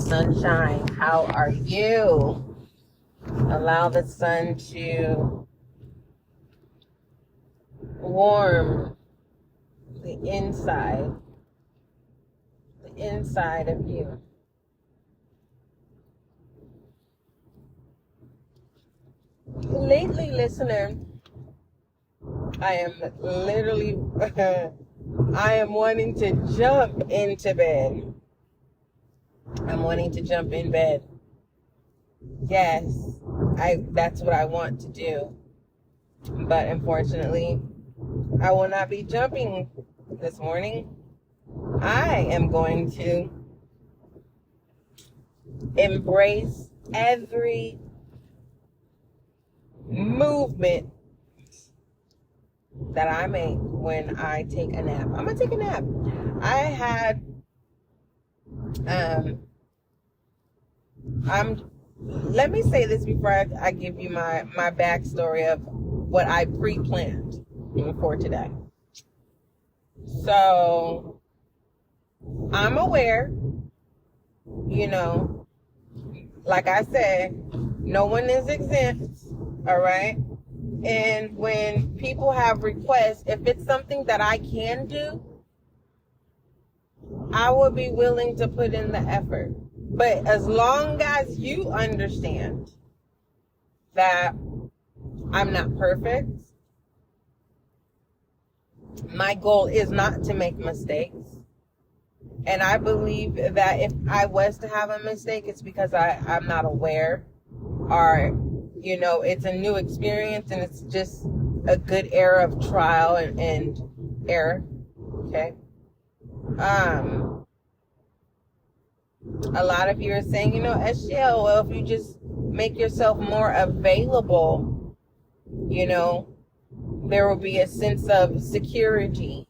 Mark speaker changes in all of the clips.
Speaker 1: sunshine. How are you? Allow the sun to warm the inside of you. Lately, listener, I am literally, I am wanting to jump into bed. I'm wanting to jump in bed. Yes, that's what I want to do. But unfortunately, I will not be jumping this morning. I am going to embrace every movement that I make when I take a nap. I'm going to take a nap. Let me say this before I give you my backstory of what I pre-planned for today. So, I'm aware, like I said, no one is exempt, all right? And when people have requests, if it's something that I can do, I will be willing to put in the effort. But as long as you understand that I'm not perfect, my goal is not to make mistakes. And I believe that if I was to have a mistake, it's because I'm not aware, or, it's a new experience and it's just a good era of trial and error. Okay. A lot of you are saying, SGL, well, if you just make yourself more available, there will be a sense of security.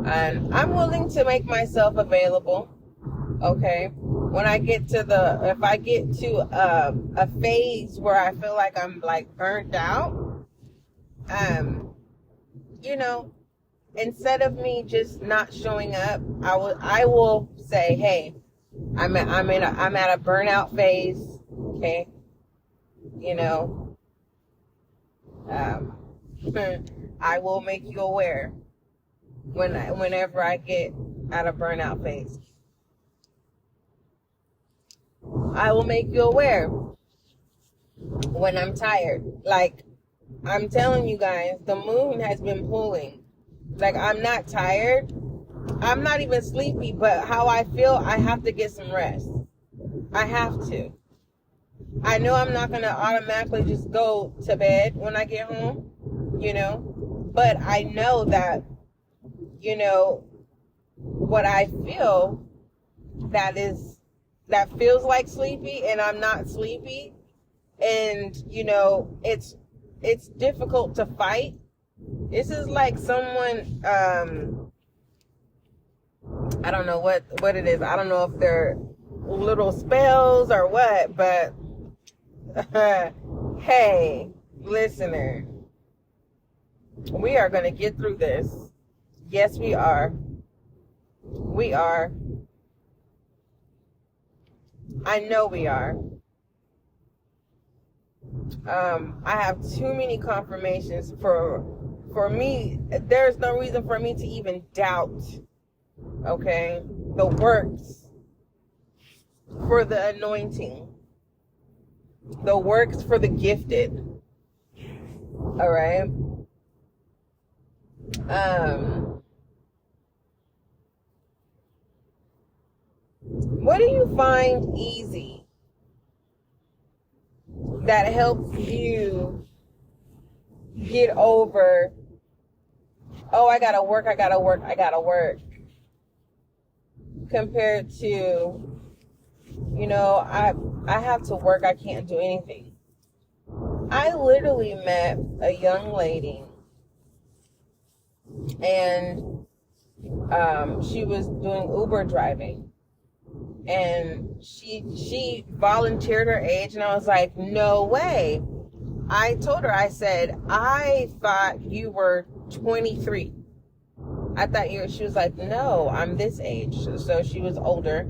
Speaker 1: And I'm willing to make myself available. Okay. When I get to if I get to a phase where I feel like I'm burnt out, instead of me just not showing up, I will say, hey, I'm at a burnout phase. Okay. I will make you aware whenever I get at a burnout phase. I will make you aware when I'm tired. Like, I'm telling you guys, the moon has been pulling. Like, I'm not tired. I'm not even sleepy, but how I feel, I have to get some rest. I have to. I know I'm not going to automatically just go to bed when I get home, but I know that, what I feel that feels like sleepy, and I'm not sleepy, and, it's difficult to fight. This is like someone, I don't know what it is. I don't know if they're little spells or what, but hey, listener, we are going to get through this. Yes, we are. We are. I know we are. I have too many confirmations for me. There's no reason for me to even doubt, okay, the works for the anointing, the works for the gifted. All right. What do you find easy that helps you get over, oh, I gotta work, compared to, I have to work, I can't do anything. I literally met a young lady, and she was doing Uber driving. And she volunteered her age, and I was like, no way. I told her, I said, I thought you were 23. she was like, no, I'm this age. So she was older.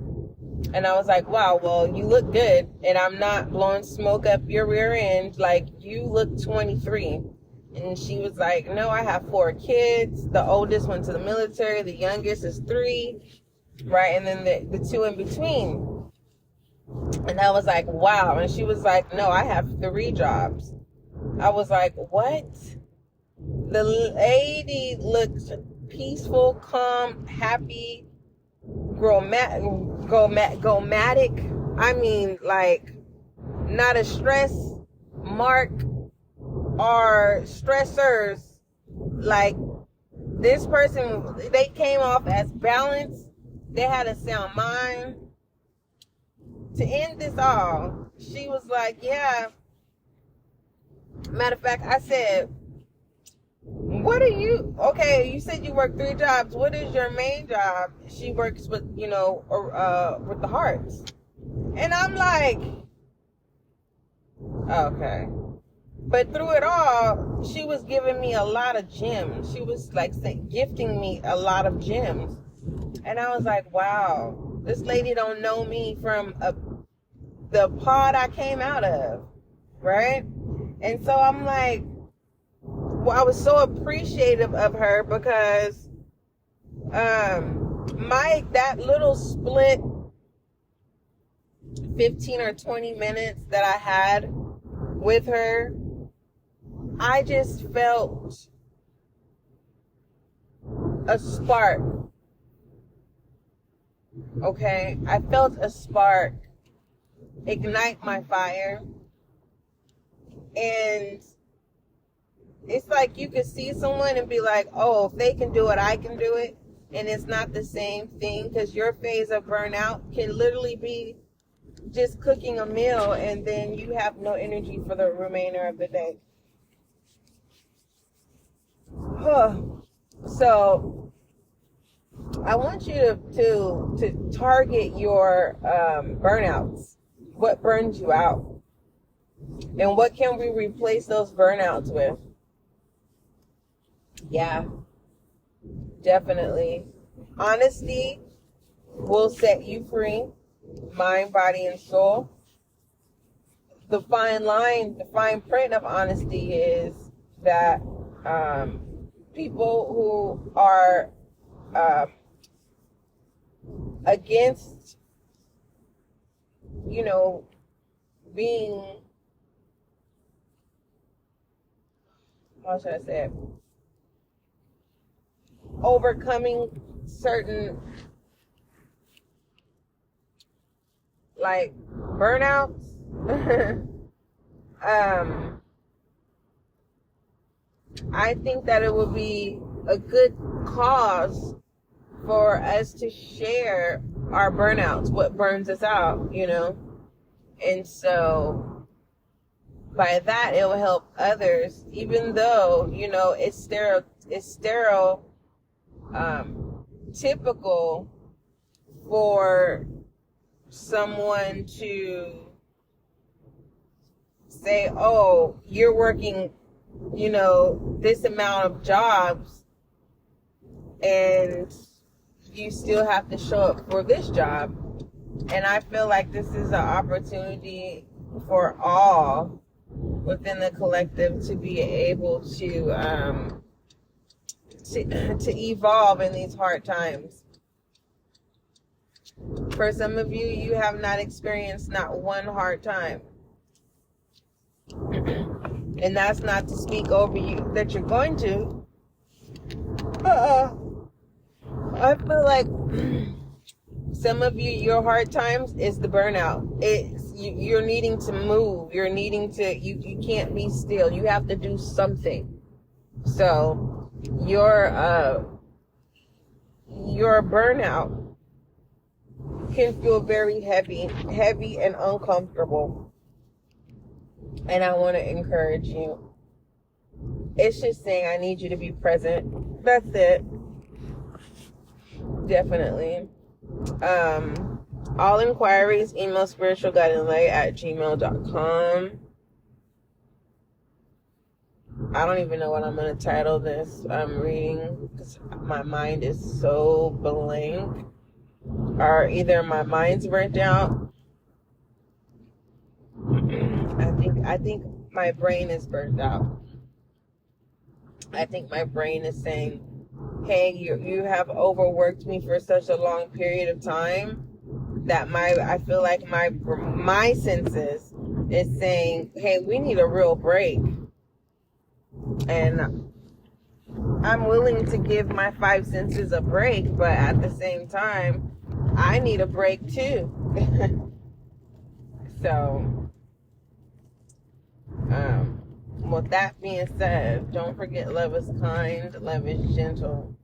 Speaker 1: And I was like, wow, well, you look good, and I'm not blowing smoke up your rear end. Like, you look 23. And she was like, no, I have 4 kids. The oldest went to the military. The youngest is 3, right? And then the 2 in between. And I was like, wow. And she was like, no, I have 3 jobs. I was like, what? The lady looked peaceful, calm, happy, gomatic. I mean, like, not a stress mark or stressors. Like, this person, they came off as balanced. They had a sound mind. To end this all, she was like, yeah. Matter of fact, I said, what are you, okay, you said you work 3 jobs. What is your main job? She works with, with the hearts. And I'm like, okay. But through it all, she was giving me a lot of gems. She was like gifting me a lot of gems. And I was like, wow, this lady don't know me from the pod I came out of, right? And so I'm like, well, I was so appreciative of her because that little split 15 or 20 minutes that I had with her, I just felt a spark. Okay? I felt a spark ignite my fire. And it's like you could see someone and be like, oh, if they can do it, I can do it. And it's not the same thing, because your phase of burnout can literally be just cooking a meal and then you have no energy for the remainder of the day. So I want you to target your burnouts. What burns you out? And what can we replace those burnouts with? Yeah, definitely. Honesty will set you free, mind, body, and soul. The fine line, the fine print of honesty is that people who are against, being, how should I say it? Overcoming certain like burnouts. I think that it would be a good cause for us to share our burnouts, what burns us out, and so by that it will help others, even though it's typical for someone to say, oh, you're working this amount of jobs and you still have to show up for this job. And I feel like this is an opportunity for all within the collective to be able to evolve in these hard times. For some of you, you have not experienced not one hard time. And that's not to speak over you that you're going to. I feel like some of you, your hard times is the burnout. It's you're needing to move. You're needing to, you can't be still. You have to do something. So your burnout can feel very heavy and uncomfortable. And I want to encourage you. It's just saying I need you to be present. That's it. Definitely. All inquiries, email spiritualguidinglight@gmail.com. I don't even know what I'm going to title this. I'm reading because my mind is so blank. or either my mind's burnt out. I think my brain is burnt out. I think my brain is saying, hey, you have overworked me for such a long period of time that I feel like my senses is saying, hey, we need a real break. And I'm willing to give my five senses a break, but at the same time, I need a break too. So, with that being said, don't forget, love is kind, love is gentle,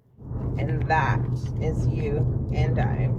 Speaker 1: and that is you and I.